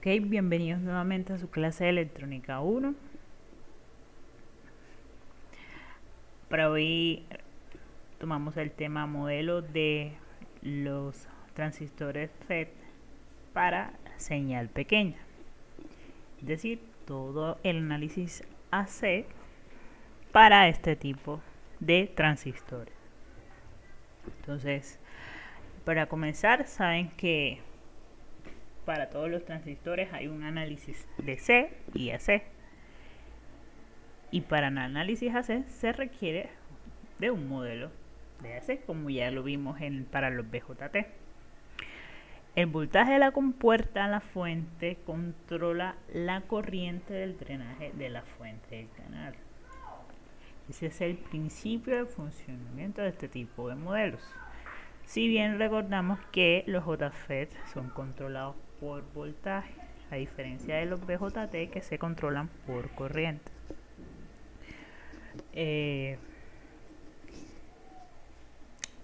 Ok, bienvenidos nuevamente a su clase de electrónica 1. Para hoy tomamos el tema modelo de los transistores FET para señal pequeña. Es decir, todo el análisis AC para este tipo de transistores. Entonces, para comenzar, saben que para todos los transistores hay un análisis de C y AC. Y para el análisis AC se requiere de un modelo de AC, como ya lo vimos para los BJT. El voltaje de la compuerta a la fuente controla la corriente del drenaje de la fuente del canal. Ese es el principio de funcionamiento de este tipo de modelos. Si bien recordamos que los JFET son controlados por voltaje, a diferencia de los BJT que se controlan por corriente.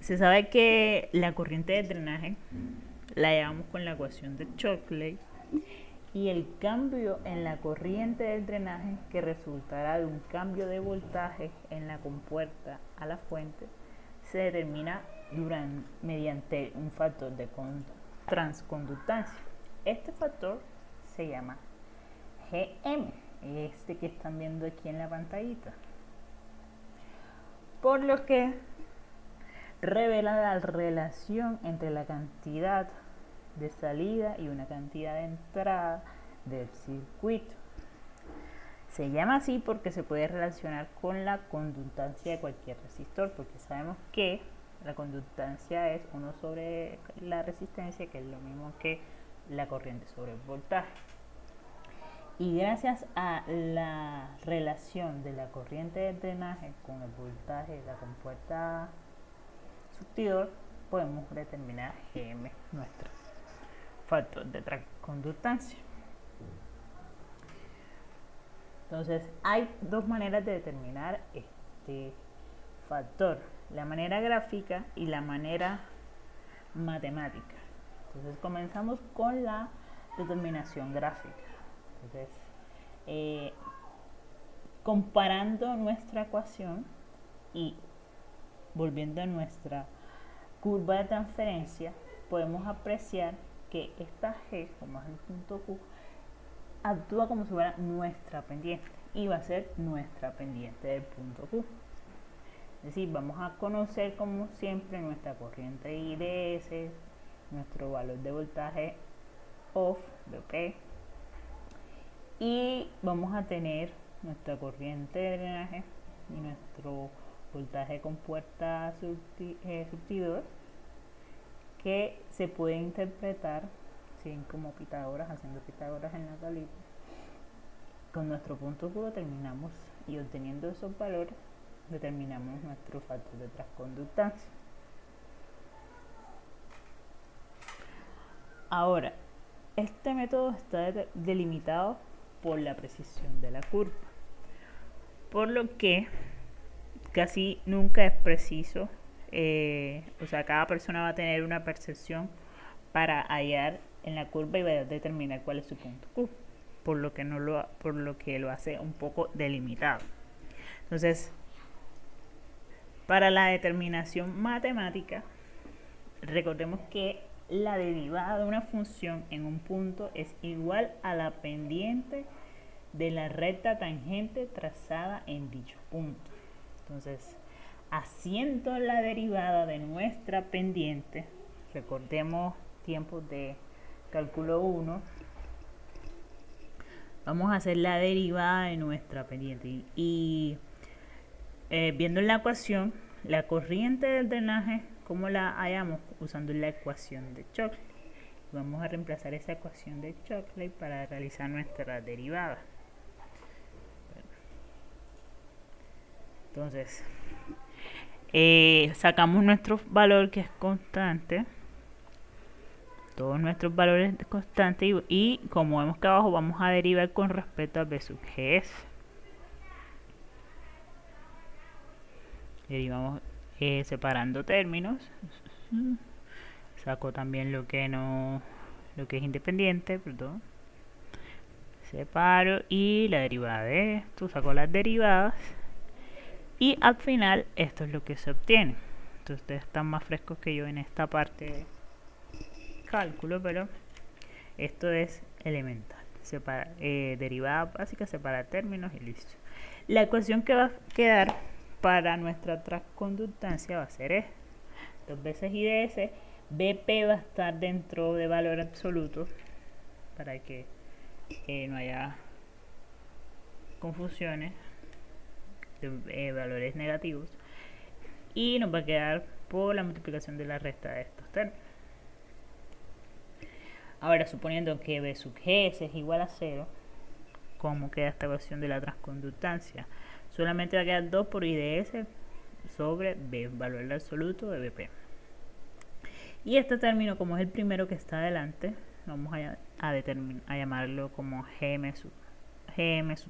Se sabe que la corriente de drenaje la llevamos con la ecuación de Shockley y el cambio en la corriente del drenaje que resultará de un cambio de voltaje en la compuerta a la fuente se determina mediante un factor de transconductancia. Este factor se llama Gm, este que están viendo aquí en la pantallita, por lo que revela la relación entre la cantidad de salida y una cantidad de entrada del circuito. Se llama así porque se puede relacionar con la conductancia de cualquier resistor, porque sabemos que la conductancia es 1 sobre la resistencia, que es lo mismo que la corriente sobre el voltaje. Y gracias a la relación de la corriente de drenaje con el voltaje de la compuerta surtidor, podemos determinar Gm, nuestro factor de transconductancia. Entonces, hay dos maneras de determinar este factor: la manera gráfica y la manera matemática. Entonces, comenzamos con la determinación gráfica. Entonces, comparando nuestra ecuación y volviendo a nuestra curva de transferencia, podemos apreciar que esta G, como es el punto Q, actúa como si fuera nuestra pendiente y va a ser nuestra pendiente del punto Q. Es decir, vamos a conocer como siempre nuestra corriente IDS, nuestro valor de voltaje OFF, BP, y vamos a tener nuestra corriente de drenaje y nuestro voltaje con puerta surtidor, que se puede interpretar como Pitágoras, haciendo Pitágoras en la tablita. Con nuestro punto Q determinamos, y obteniendo esos valores determinamos nuestro factor de transconductancia. Ahora, este método está delimitado por la precisión de la curva, por lo que casi nunca es preciso, o sea, cada persona va a tener una percepción para hallar en la curva y va a determinar cuál es su punto Q, por lo que lo hace un poco delimitado. Entonces, para la determinación matemática, recordemos que la derivada de una función en un punto es igual a la pendiente de la recta tangente trazada en dicho punto. Entonces, haciendo la derivada de nuestra pendiente, recordemos tiempos de cálculo 1, vamos a hacer la derivada de nuestra pendiente y viendo en la ecuación la corriente del drenaje, como la hallamos usando la ecuación de Shockley. Vamos a reemplazar esa ecuación de Shockley para realizar nuestra derivada. Entonces, sacamos nuestro valor, que es constante, todos nuestros valores constantes, y como vemos que abajo vamos a derivar con respecto a B sub GS. Derivamos separando términos. Saco también lo que es independiente, perdón. separo y la derivada de esto, saco las derivadas y al final esto es lo que se obtiene. Entonces ustedes están más frescos que yo en esta parte de cálculo, pero esto es elemental. Derivada básica, separar términos y listo. La ecuación que va a quedar para nuestra transconductancia va a ser esta. 2 veces I de S, BP va a estar dentro de valor absoluto para que no haya confusiones de valores negativos, y nos va a quedar por la multiplicación de la resta de estos términos. Ahora, suponiendo que B sub GS es igual a 0, ¿cómo queda esta ecuación de la transconductancia? Solamente va a quedar 2 por I de S sobre B, valor absoluto de BP. Y este término, como es el primero que está adelante, vamos a llamarlo como GM sub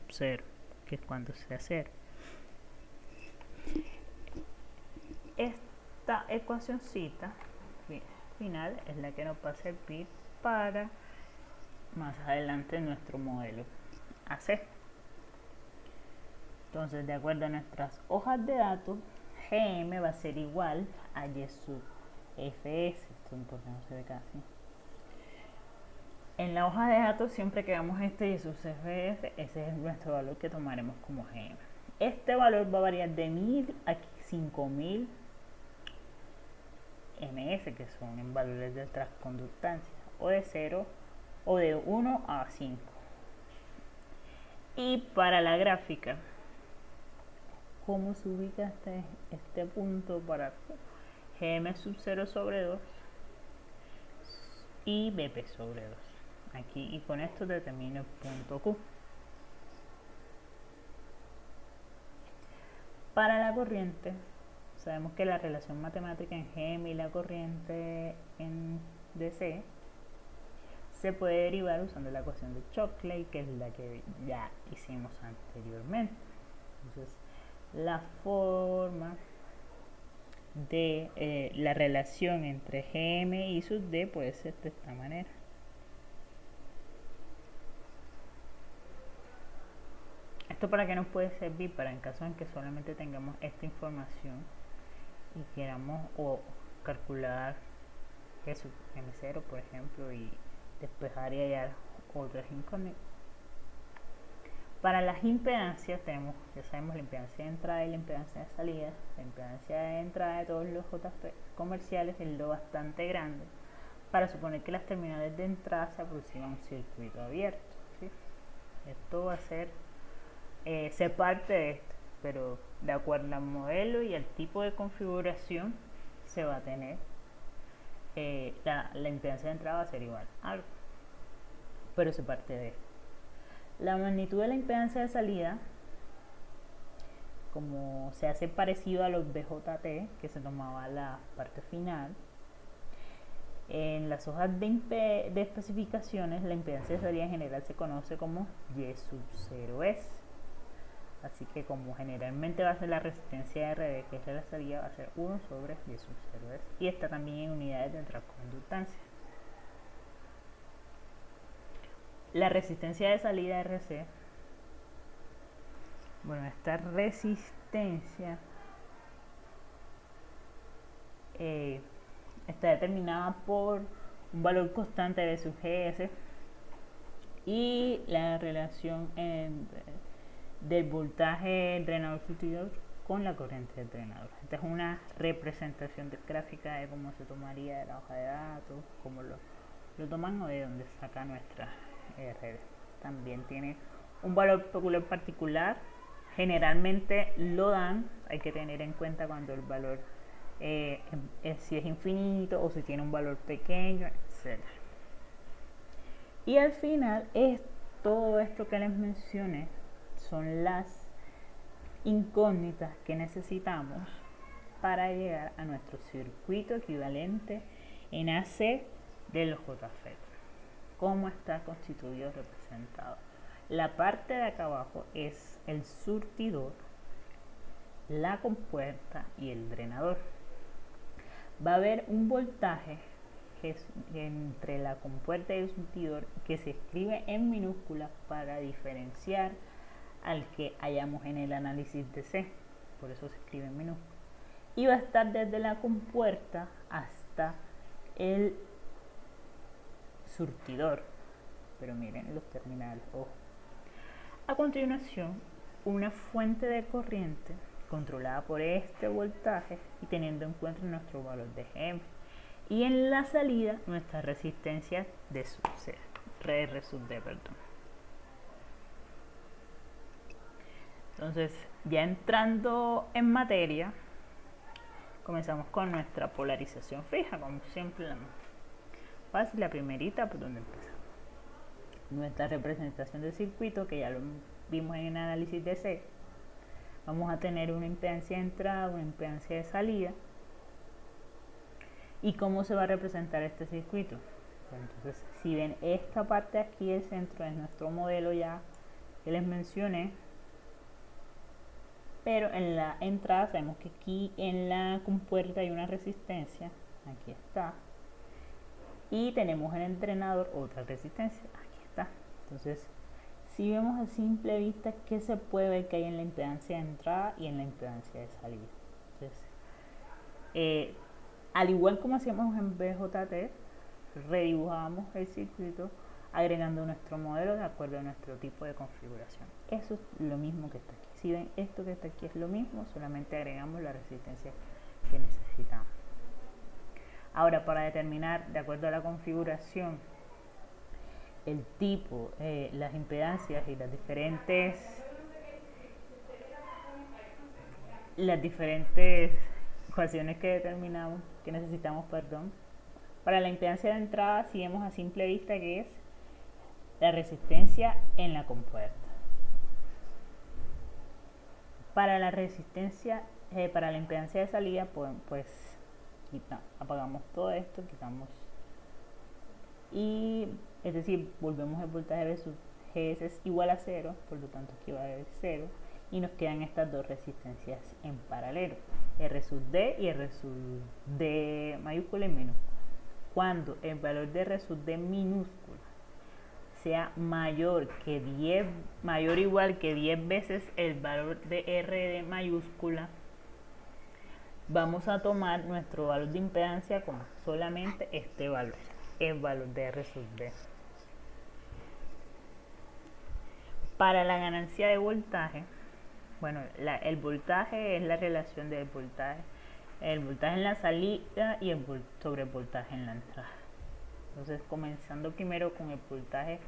0, que es cuando sea 0. Esta ecuacióncita final es la que nos va a servir para más adelante en nuestro modelo AC. Entonces, de acuerdo a nuestras hojas de datos, GM va a ser igual a Y sub FS. Esto porque no se ve casi. En la hoja de datos, siempre que veamos este Y sub FS, ese es nuestro valor que tomaremos como GM. Este valor va a variar de 1000 a 5000 ms, que son en valores de transconductancia, o de 0 o de 1 a 5. Y para la gráfica, ¿cómo se ubica este punto para GM sub 0 sobre 2 y BP sobre 2? Aquí, y con esto determino el punto Q. Para la corriente, sabemos que la relación matemática en GM y la corriente en DC se puede derivar usando la ecuación de Shockley, que es la que ya hicimos anteriormente. Entonces, la forma de la relación entre GM y sub D puede ser de esta manera. ¿Esto para qué nos puede servir? Para en caso en que solamente tengamos esta información y queramos calcular G sub M0, por ejemplo, y despejar y hallar otras incógnitas. Para las impedancias tenemos, ya sabemos, la impedancia de entrada y la impedancia de salida. La impedancia de entrada de todos los JP comerciales es lo bastante grande para suponer que las terminales de entrada se aproximan a un circuito abierto, ¿sí? Esto va a ser parte de esto, pero de acuerdo al modelo y al tipo de configuración se va a tener la impedancia de entrada va a ser igual a algo, pero se parte de esto. La magnitud de la impedancia de salida, como se hace parecido a los BJT, que se tomaba la parte final, en las hojas de especificaciones, la impedancia de salida en general se conoce como Y sub 0S. Así que como generalmente va a ser la resistencia RD, que es la salida, va a ser 1 sobre Y sub 0S. Y está también en unidades de transconductancia. La resistencia de salida RC, bueno, esta resistencia está determinada por un valor constante de sub GS y la relación del voltaje drenador-surtidor con la corriente del drenador. Esta es una representación gráfica de cómo se tomaría de la hoja de datos, cómo lo toman o de dónde saca nuestra RD. También tiene un valor peculiar particular. Generalmente lo dan, hay que tener en cuenta cuando el valor si es infinito o si tiene un valor pequeño, etc. Y al final todo esto que les mencioné son las incógnitas que necesitamos para llegar a nuestro circuito equivalente en AC de los JFET. ¿Cómo está constituido, representado? La parte de acá abajo es el surtidor, la compuerta y el drenador. Va a haber un voltaje entre la compuerta y el surtidor, que se escribe en minúsculas para diferenciar al que hallamos en el análisis de C. Por eso se escribe en minúsculas. Y va a estar desde la compuerta hasta el surtidor. Pero miren los terminales, ojo. A continuación, una fuente de corriente controlada por este voltaje y teniendo en cuenta nuestro valor de Gm. Y en la salida, nuestra resistencia de sub C, R sub D, perdón. Entonces, ya entrando en materia, comenzamos con nuestra polarización fija, como siempre. Fácil, la primerita, por donde empezamos. Nuestra representación del circuito, que ya lo vimos en el análisis de C. Vamos a tener una impedancia de entrada, una impedancia de salida. ¿Y cómo se va a representar este circuito? Entonces, si ven esta parte aquí, el centro es nuestro modelo ya que les mencioné. Pero en la entrada sabemos que aquí en la compuerta hay una resistencia. Aquí está. Y tenemos en el drenador otra resistencia. Aquí está. Entonces, si vemos a simple vista, ¿qué se puede ver que hay en la impedancia de entrada y en la impedancia de salida? Entonces, al igual como hacíamos en BJT, redibujamos el circuito agregando nuestro modelo de acuerdo a nuestro tipo de configuración. Eso es lo mismo que está aquí. Si ven, esto que está aquí es lo mismo, solamente agregamos la resistencia que necesitamos. Ahora, para determinar, de acuerdo a la configuración, el tipo, las impedancias y las diferentes ecuaciones que determinamos, que necesitamos, perdón. Para la impedancia de entrada, si vemos a simple vista que es la resistencia en la compuerta. Para la resistencia, para la impedancia de salida, pues apagamos todo esto, quitamos, y es decir, volvemos el voltaje de sub Gs es igual a 0, por lo tanto aquí va a haber 0, y nos quedan estas dos resistencias en paralelo, R sub D y R sub D mayúscula y minúscula. Cuando el valor de R sub D minúscula sea mayor o igual que 10 veces el valor de R de mayúscula, vamos a tomar nuestro valor de impedancia como solamente este valor, el valor de R sub D. Para la ganancia de voltaje, bueno, el voltaje es la relación del voltaje, el voltaje en la salida y sobre el voltaje en la entrada. Entonces, comenzando primero con el voltaje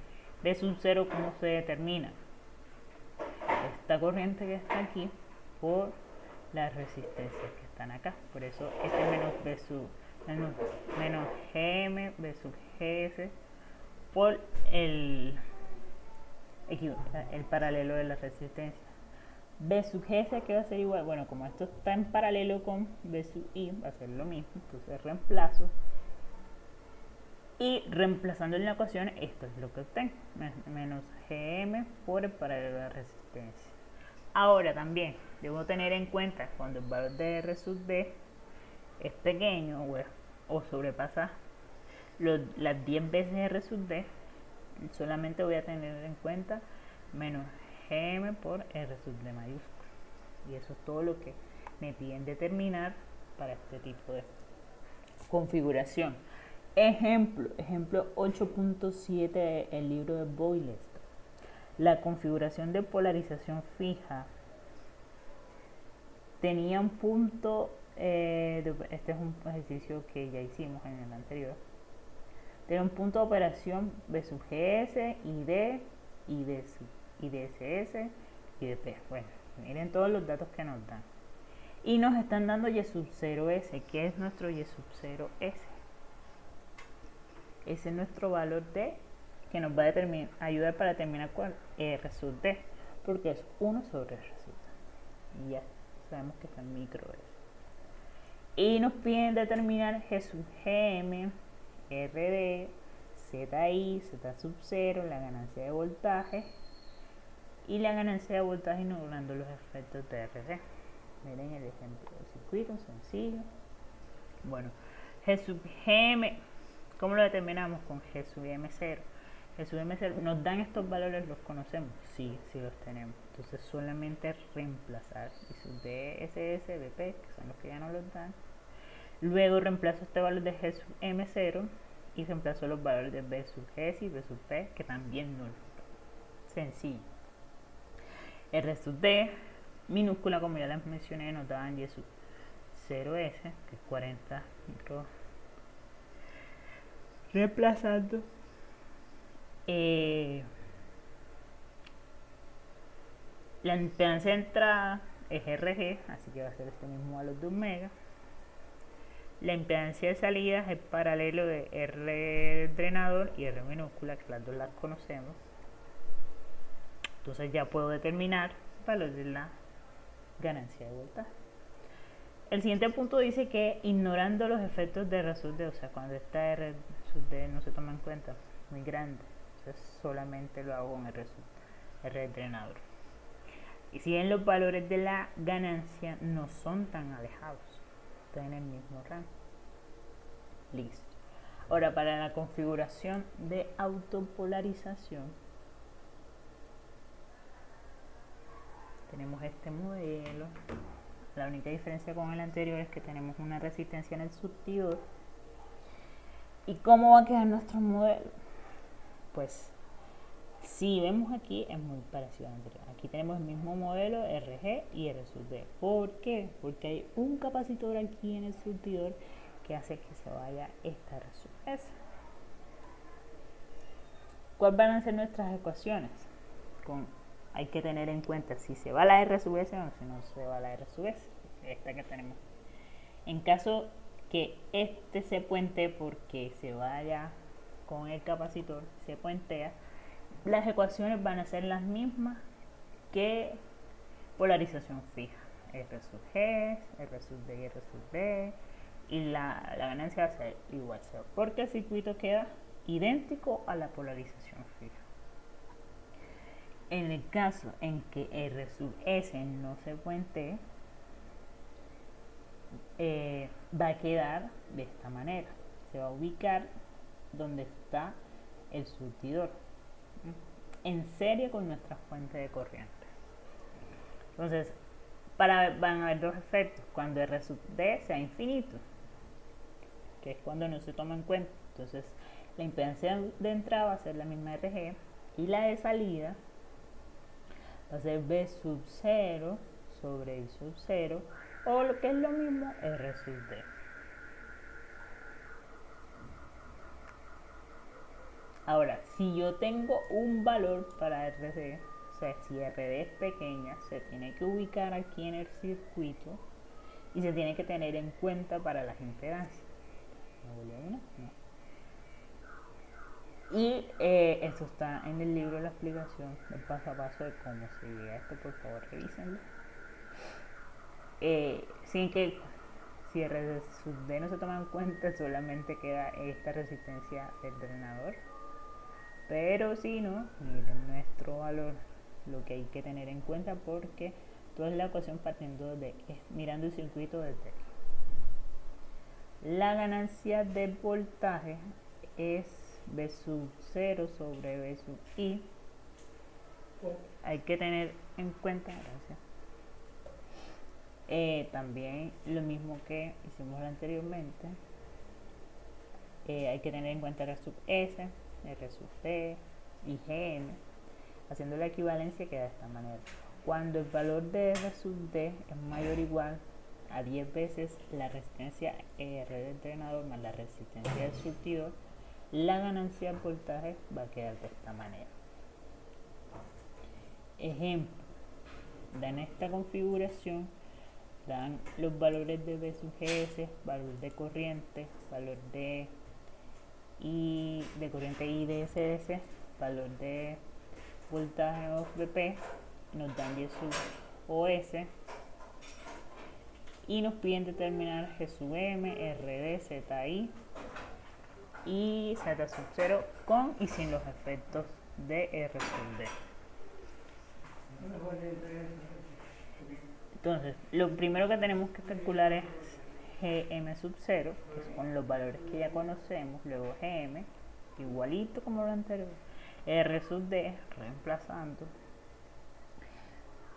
de sub 0, ¿cómo se determina? Esta corriente que está aquí por las resistencias que están acá. Por eso este menos Gm B sub Gs por el paralelo de la resistencia. B sub Gs, que va a ser igual, bueno, como esto está en paralelo con B sub I, va a ser lo mismo, entonces reemplazo. Y reemplazando en la ecuación, esto es lo que obtengo, menos Gm por el paralelo de la resistencia. Ahora también debo tener en cuenta cuando el valor de R sub D es pequeño o sobrepasa las 10 veces R sub D, solamente voy a tener en cuenta menos Gm por R sub D mayúscula. Y eso es todo lo que me piden determinar para este tipo de configuración. Ejemplo 8.7 del libro de Boyleston. La configuración de polarización fija tenía un punto, este es un ejercicio que ya hicimos en el anterior, tenía un punto de operación B sub Gs, ID, IDSS y DP. Bueno, miren todos los datos que nos dan. Y nos están dando Y sub 0S. ¿Qué es nuestro Y sub 0S? Ese es nuestro valor D que nos va a ayudar para determinar cuál R sub D, porque es 1 sobre R sub D. Y ya sabemos que está en micro S. Y nos piden determinar G sub Gm, RD, ZI, Z sub 0, la ganancia de voltaje y la ganancia de voltaje ignorando los efectos de RD. Miren el ejemplo del circuito sencillo. Bueno, G sub Gm ¿Cómo lo determinamos? Con G sub M0. G sub M0, ¿nos dan estos valores? ¿Los conocemos? Sí, sí los tenemos. Entonces solamente reemplazar I sub D, SS, BP, que son los que ya nos los dan. Luego reemplazo este valor de G sub M0 y reemplazo los valores de B sub G y B sub P, que también no los dan. Sencillo. R sub D, minúscula, como ya les mencioné, nos daban Y sub 0S, que es 40 micro. Reemplazando la impedancia de entrada es RG, así que va a ser este mismo valor de 1 mega. La impedancia de salida es el paralelo de R drenador y R minúscula, que las dos las conocemos. Entonces ya puedo determinar el valor de la ganancia de voltaje. El siguiente punto dice que ignorando los efectos de R sub D, o sea, cuando esta R sub D no se toma en cuenta, muy grande, entonces solamente lo hago con R drenador. Y si bien los valores de la ganancia no son tan alejados, están en el mismo rango. Listo. Ahora, para la configuración de autopolarización, tenemos este modelo. La única diferencia con el anterior es que tenemos una resistencia en el surtidor. ¿Y cómo va a quedar nuestro modelo? Pues, si vemos aquí, es muy parecido al anterior. Aquí tenemos el mismo modelo RG y R sub D. ¿Por qué? Porque hay un capacitor aquí en el surtidor que hace que se vaya esta R sub S. ¿Cuáles van a ser nuestras ecuaciones? Hay que tener en cuenta si se va la R sub S o si no se va la R sub S. Esta que tenemos. En caso que este se puente porque se vaya con el capacitor, se puentea, las ecuaciones van a ser las mismas que polarización fija. R sub G, R sub D y R sub D. Y la ganancia va a ser igual a 0. Porque el circuito queda idéntico a la polarización fija. En el caso en que R sub S no se puentee, va a quedar de esta manera. Se va a ubicar donde está el surtidor, en serie con nuestra fuente de corriente. Entonces, van a haber dos efectos. Cuando R sub D sea infinito, que es cuando no se toma en cuenta, entonces la impedancia de entrada va a ser la misma RG y la de salida va a ser B sub 0 sobre I sub 0, o lo que es lo mismo, R sub D. Ahora, si yo tengo un valor para RD, o sea, si RD es pequeña, se tiene que ubicar aquí en el circuito y se tiene que tener en cuenta para las impedancias. Y esto está en el libro de la explicación, el paso a paso de cómo se llega a esto, por favor revísenlo. Sin que si R sub D no se toma en cuenta, solamente queda esta resistencia del drenador. Pero si no, miren nuestro valor, lo que hay que tener en cuenta, porque toda la ecuación partiendo mirando el circuito desde aquí. La ganancia del voltaje es B sub 0 sobre B sub I. Hay que tener en cuenta, gracias. También lo mismo que hicimos anteriormente, hay que tener en cuenta R sub S, R sub D y Gn, haciendo la equivalencia queda de esta manera. Cuando el valor de R sub D es mayor o igual a 10 veces la resistencia R del drenador más la resistencia del surtidor, la ganancia del voltaje va a quedar de esta manera. Ejemplo, dan esta configuración, dan los valores de B sub GS, valor de corriente, valor de corriente I de SS, valor de voltaje of BP, nos dan Y sub OS y nos piden determinar G sub M, RD, ZI y Z sub 0 con y sin los efectos de R sub D. Entonces, lo primero que tenemos que calcular es Gm sub 0, que son los valores que ya conocemos, luego Gm, igualito como lo anterior, R sub D, reemplazando,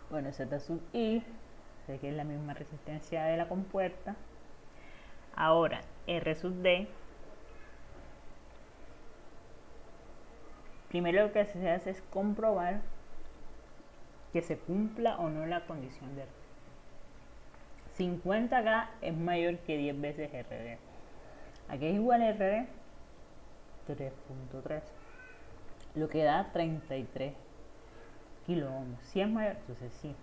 bueno, Z sub I, sé que es la misma resistencia de la compuerta, ahora R sub D, primero lo que se hace es comprobar que se cumpla o no la condición de R. 50K es mayor que 10 veces RD. Aquí es igual a RD 3.3, lo que da 33 kilo ohms. Si es mayor, entonces sí.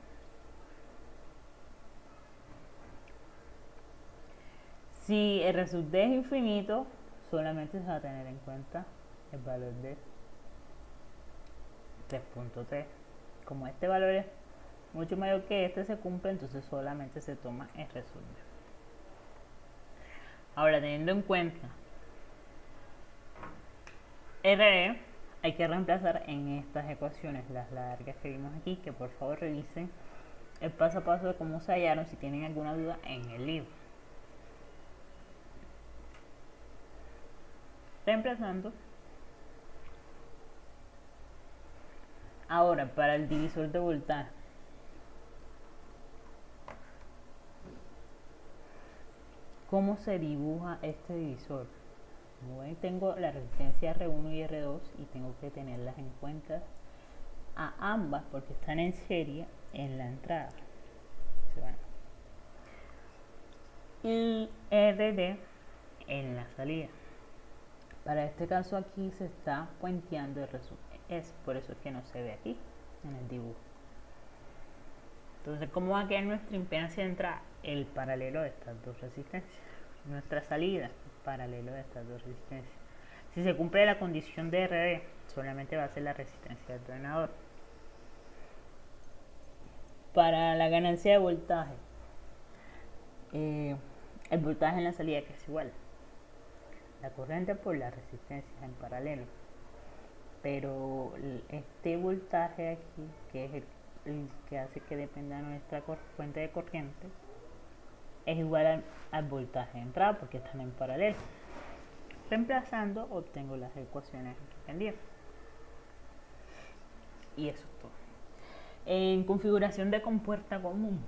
Si R sub D es infinito, solamente se va a tener en cuenta el valor de 3.3. Como este valor es mucho mayor que este se cumple, entonces solamente se toma R sub D. Ahora, teniendo en cuenta RE, hay que reemplazar en estas ecuaciones las largas que vimos aquí, que por favor revisen el paso a paso de cómo se hallaron si tienen alguna duda en el libro. Reemplazando. Ahora, para el divisor de voltaje, ¿cómo se dibuja este divisor? Bueno, tengo la resistencia R1 y R2 y tengo que tenerlas en cuenta a ambas porque están en serie en la entrada. Y RD en la salida. Para este caso aquí se está puenteando el resumen. Es por eso que no se ve aquí en el dibujo. Entonces, ¿cómo va a quedar nuestra impedancia de entrada? El paralelo de estas dos resistencias. Nuestra salida, paralelo de estas dos resistencias. Si se cumple la condición de RD, solamente va a ser la resistencia del drenador. Para la ganancia de voltaje, el voltaje en la salida que es igual la corriente por la resistencia en paralelo, pero este voltaje aquí, que es el que hace que dependa de nuestra fuente de corriente, es igual al voltaje de entrada porque están en paralelo. Reemplazando obtengo las ecuaciones pendientes. Y eso es todo. En configuración de compuerta común,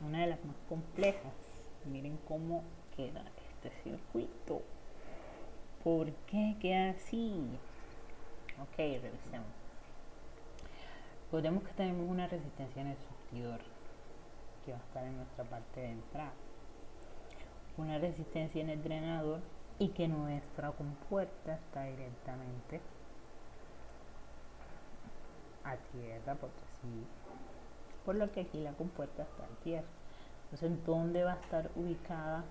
una de las más complejas, miren cómo queda este circuito. ¿Por qué queda así? Ok, revisemos. Recordemos que tenemos una resistencia en el surtidor que va a estar en nuestra parte de entrada, una resistencia en el drenador y que nuestra compuerta está directamente a tierra, por lo que aquí la compuerta está a tierra. Entonces, ¿dónde va a estar ubicada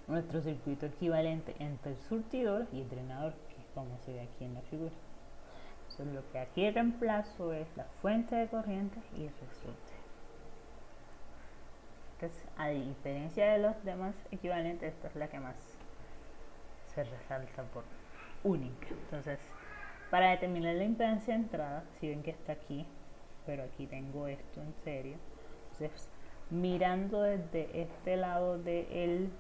nuestro circuito equivalente entre el surtidor y el drenador, que es como se ve aquí en la figura? Entonces, lo que aquí reemplazo es la fuente de corriente y el resorte. Entonces, a diferencia de los demás equivalentes, esta es la que más se resalta por única. Entonces, para determinar la impedancia de entrada, si ven que está aquí, pero aquí tengo esto en serie, entonces mirando desde este lado del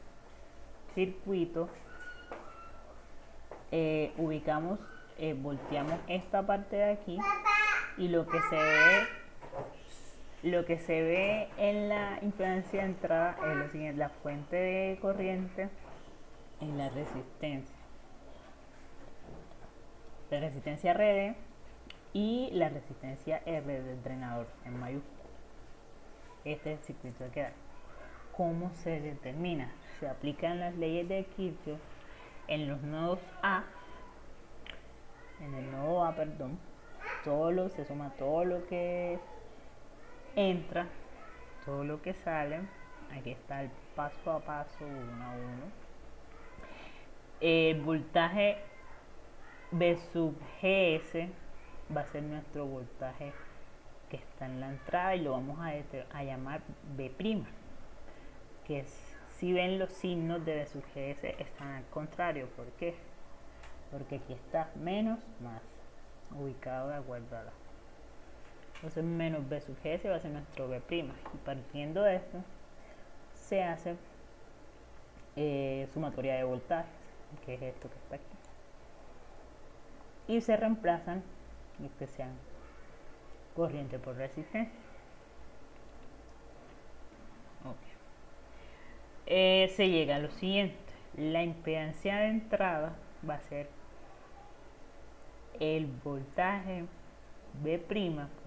circuito, ubicamos, volteamos esta parte de aquí y lo que se ve en la impedancia de entrada es lo siguiente: la fuente de corriente en la resistencia RD y la resistencia R del drenador en mayúscula. Este es el circuito que da. ¿Cómo se determina? Se aplican las leyes de Kirchhoff en los nodos A. En el nodo A, perdón, se suma todo lo que entra, todo lo que sale. Aquí está el paso a paso, uno a uno. El voltaje B sub GS va a ser nuestro voltaje que está en la entrada y lo vamos a llamar B', que es, si ven los signos de B sub GS están al contrario. ¿Por qué? Porque aquí está menos más, ubicado de acuerdo a la. Entonces menos B sub GS va a ser nuestro B', y partiendo de esto se hace sumatoria de voltajes, que es esto que está aquí, y se reemplazan los que sean corriente por resistencia. Se llega a lo siguiente: la impedancia de entrada va a ser el voltaje B' por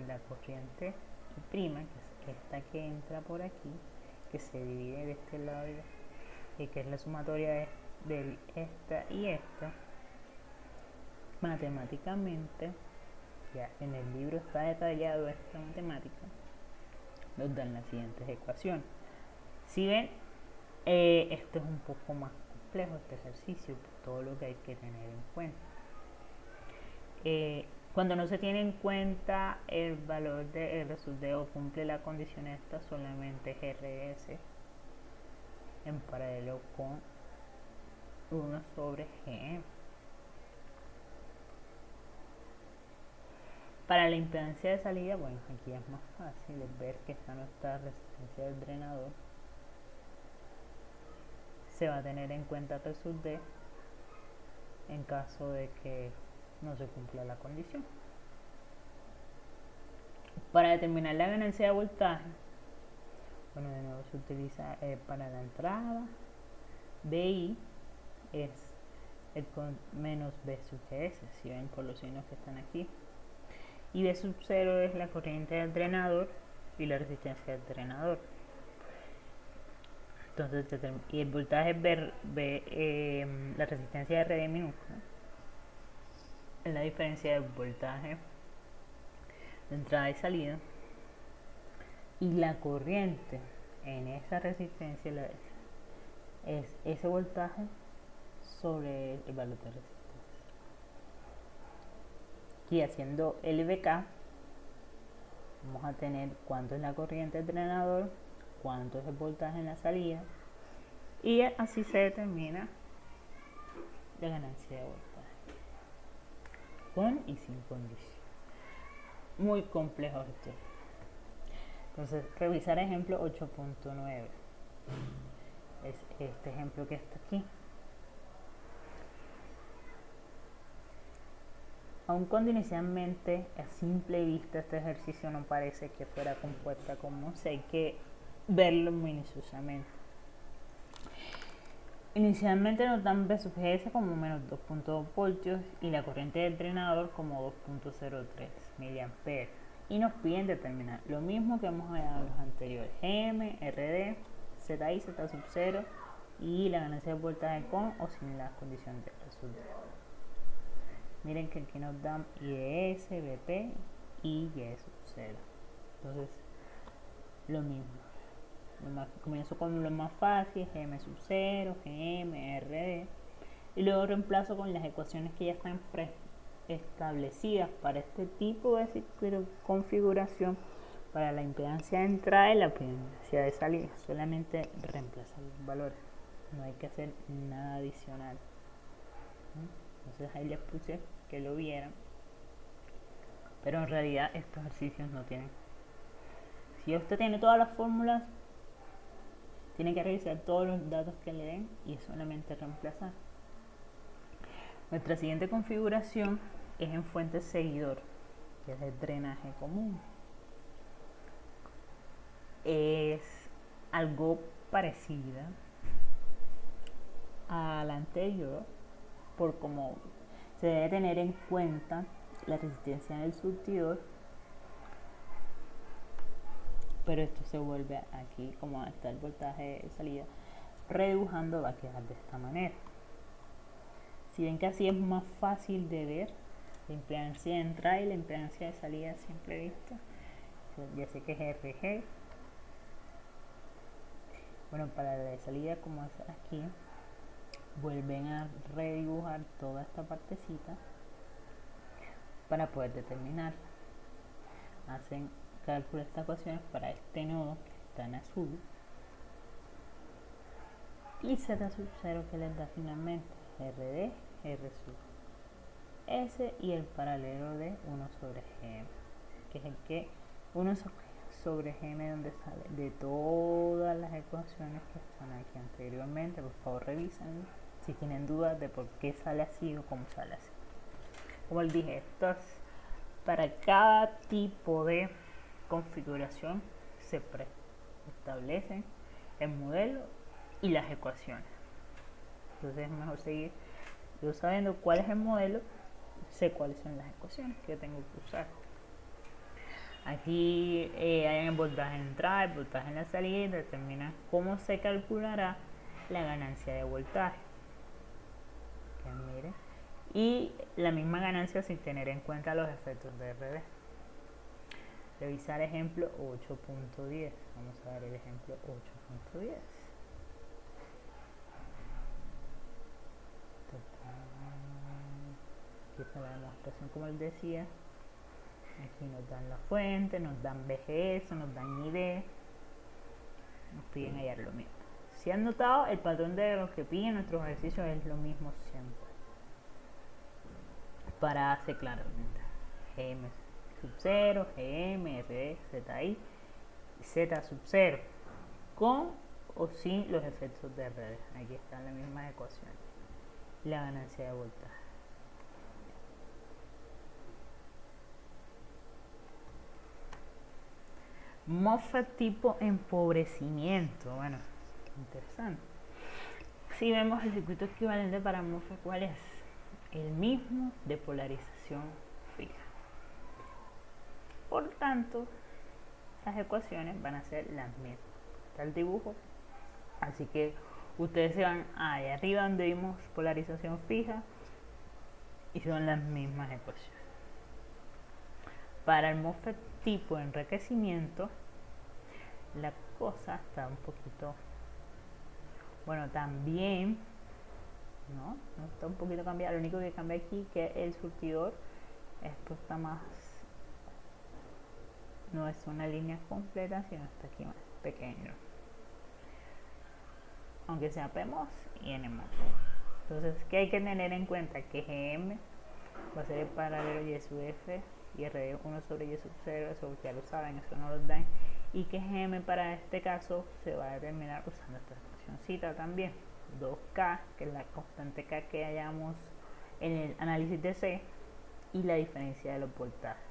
la corriente I', que es esta que entra por aquí, que se divide de este lado y que es la sumatoria de esta y esta. Matemáticamente, ya en el libro está detallado esta matemática, nos dan las siguientes ecuaciones. Si ven, esto es un poco más complejo, este ejercicio, por todo lo que hay que tener en cuenta. Cuando no se tiene en cuenta el valor de R sub D o cumple la condición esta, solamente es RS en paralelo con 1 sobre G. Para la impedancia de salida, bueno, aquí es más fácil ver que esta no está resistencia del drenador. Se va a tener en cuenta R sub D en caso de que no se cumpla la condición. Para determinar la ganancia de voltaje, bueno, de nuevo se utiliza para la entrada, BI es el con menos B sub GS, si ven por los signos que están aquí, y B sub 0 es la corriente del drenador y la resistencia del drenador. Entonces, y el voltaje la resistencia de RD minúscula es la diferencia del voltaje de entrada y salida, y la corriente en esa resistencia es ese voltaje sobre el valor de resistencia. Aquí haciendo LVK vamos a tener cuánto es la corriente del drenador, cuánto es el voltaje en la salida, y así se determina la ganancia de voltaje, con y sin condición. Muy complejo esto. Entonces, revisar ejemplo 8.9 es este ejemplo que está aquí. Aun cuando inicialmente a simple vista este ejercicio no parece que fuera compuesta como C, hay que verlo minuciosamente. Inicialmente nos dan B sub GS como menos 2.2 voltios y la corriente del drenador como 2.03 miliamperes. Y nos piden determinar lo mismo que hemos hablado en los anteriores: GM, RD, ZI, Z sub 0 y la ganancia de voltaje con o sin la condición de R sub D. Miren que aquí nos dan IDS, BP y Y sub 0. Entonces, lo mismo. Comienzo con lo más fácil: GM sub 0, GM, RD, y luego reemplazo con las ecuaciones que ya están preestablecidas para este tipo de configuración, para la impedancia de entrada y la impedancia de salida. Solamente reemplazar los valores, no hay que hacer nada adicional. Entonces ahí les puse que lo vieran, pero en realidad estos ejercicios no tienen. Si usted tiene todas las fórmulas, tiene que revisar todos los datos que le den y solamente reemplazar. Nuestra siguiente configuración es en fuente seguidor, que es el drenaje común. Es algo parecida a la anterior, por cómo se debe tener en cuenta la resistencia del surtidor, pero esto se vuelve aquí, como está el voltaje de salida, redibujando, va a quedar de esta manera. Si ven que así es más fácil de ver la impedancia de entrada y la impedancia de salida a simple vista, ya sé que es RG. Bueno, para la de salida, como es aquí, vuelven a redibujar toda esta partecita para poder determinar. Hacen cálculo de estas ecuaciones para este nodo que está en azul y Z sub 0 que les da finalmente RD, R sub S y el paralelo de 1 sobre GM, que es el que 1 sobre Gm donde sale de todas las ecuaciones que están aquí anteriormente. Por favor revisen si tienen dudas de por qué sale así o cómo sale así. Como les dije, esto es para cada tipo de configuración se establecen el modelo y las ecuaciones. Entonces es mejor seguir yo sabiendo cuál es el modelo, sé cuáles son las ecuaciones que tengo que usar. Aquí hay el voltaje en entrada, el voltaje en la salida y determina cómo se calculará la ganancia de voltaje. Miren. Y la misma ganancia sin tener en cuenta los efectos de RD. Revisar ejemplo 8.10. Vamos a ver el ejemplo 8.10. Aquí está la demostración, como les decía. Aquí nos dan la fuente, nos dan BGS, nos dan ID. Nos piden hallar lo mismo. Si han notado, el patrón de lo que piden nuestros ejercicios es lo mismo siempre. Para AC claramente. GM sub 0, GM, RD, ZI, Z sub 0. Con o sin los efectos de RD. Aquí están las mismas ecuaciones. La ganancia de voltaje. MOSFET tipo empobrecimiento. Bueno, interesante. Si vemos el circuito equivalente para MOSFET, ¿cuál es? El mismo de polarización fija. Por tanto, las ecuaciones van a ser las mismas. Está el dibujo. Así que ustedes se van ahí arriba donde vimos polarización fija y son las mismas ecuaciones. Para el MOSFET tipo enriquecimiento, la cosa está un poquito, bueno, también, no está un poquito cambiada. Lo único que cambia aquí que el surtidor, esto está más, no es una línea completa, sino está aquí más pequeño, aunque sea PMOS y NMOS. Entonces, ¿qué hay que tener en cuenta? Que GM va a ser el paralelo Y sub F y RD 1 sobre Y sub 0, eso ya lo saben, eso no lo dan. Y que GM para este caso se va a determinar usando esta expresioncita también. 2K, que es la constante K que hallamos en el análisis de C, y la diferencia de los voltajes.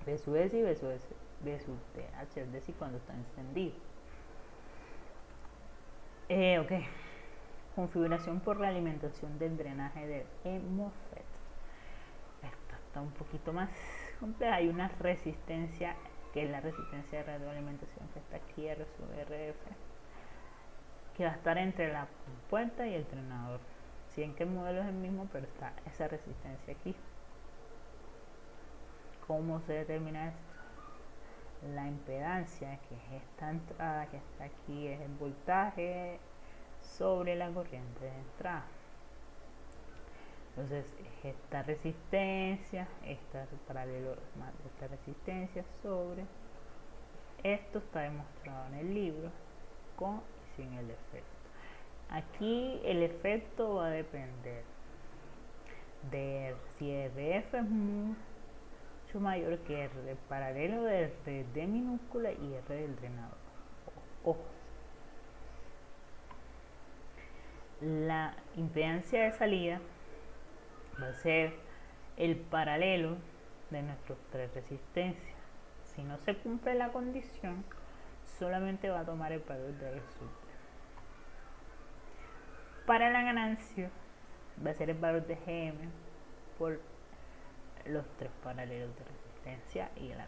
B sub S y B sub TH, es decir, cuando está encendido. Ok. Configuración por realimentación del drenaje del MOSFET. Esta está un poquito más compleja. Hay una resistencia, que es la resistencia de retroalimentación, que está aquí, R sub RF, que va a estar entre la puerta y el drenador. Si ven que el modelo es el mismo, pero está esa resistencia aquí. ¿Cómo se determina esto? La impedancia, que es esta entrada que está aquí, es el voltaje sobre la corriente de entrada. Entonces esta resistencia, esta paralelo más esta resistencia sobre esto está demostrado en el libro con y sin el efecto. Aquí el efecto va a depender de si RF es mucho mayor que R del paralelo de R de minúscula y R del drenador. Ojo. La impedancia de salida va a ser el paralelo de nuestras tres resistencias. Si no se cumple la condición, solamente va a tomar el valor de resultado. Para la ganancia va a ser el valor de GM por los tres paralelos de resistencia y de la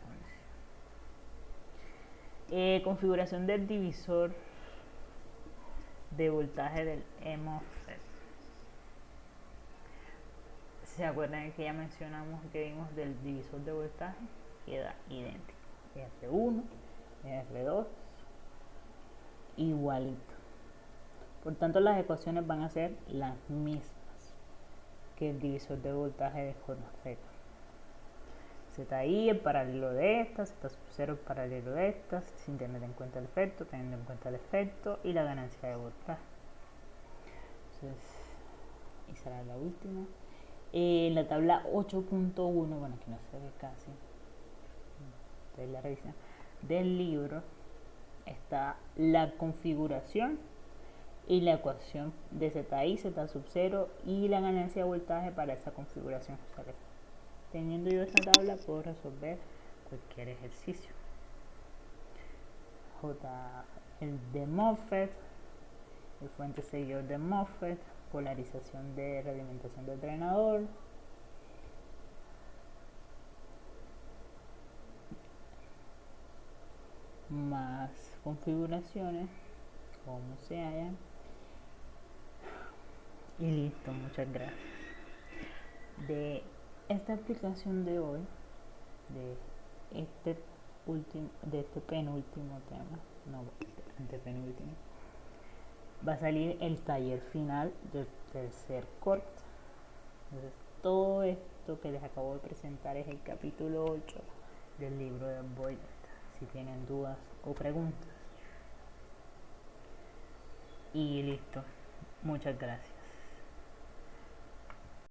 condición. Configuración del divisor de voltaje del MOSFET. ¿Se acuerdan que ya mencionamos que vimos del divisor de voltaje? Queda idéntico. R1, R2, igualito. Por tanto, las ecuaciones van a ser las mismas que el divisor de voltaje de forma Z. ZI el paralelo de estas, Z sub 0 el paralelo de estas, sin tener en cuenta el efecto, teniendo en cuenta el efecto y la ganancia de voltaje. Entonces, y será la última. En la tabla 8.1, bueno, aquí no se ve casi, entonces la revisión. del libro está la configuración y la ecuación de ZI, Z sub 0 y la ganancia de voltaje para esa configuración. O sea, teniendo yo esta tabla puedo resolver cualquier ejercicio. El de MOSFET, el fuente seguidor de MOSFET, polarización de realimentación del drenador, más configuraciones, como se hallan, y listo, muchas gracias. De esta aplicación de hoy, de este penúltimo tema, no, antepenúltimo, va a salir el taller final del tercer corte. Entonces, todo esto que les acabo de presentar es el capítulo 8 del libro de Boyd. Si tienen dudas o preguntas. Y listo. Muchas gracias.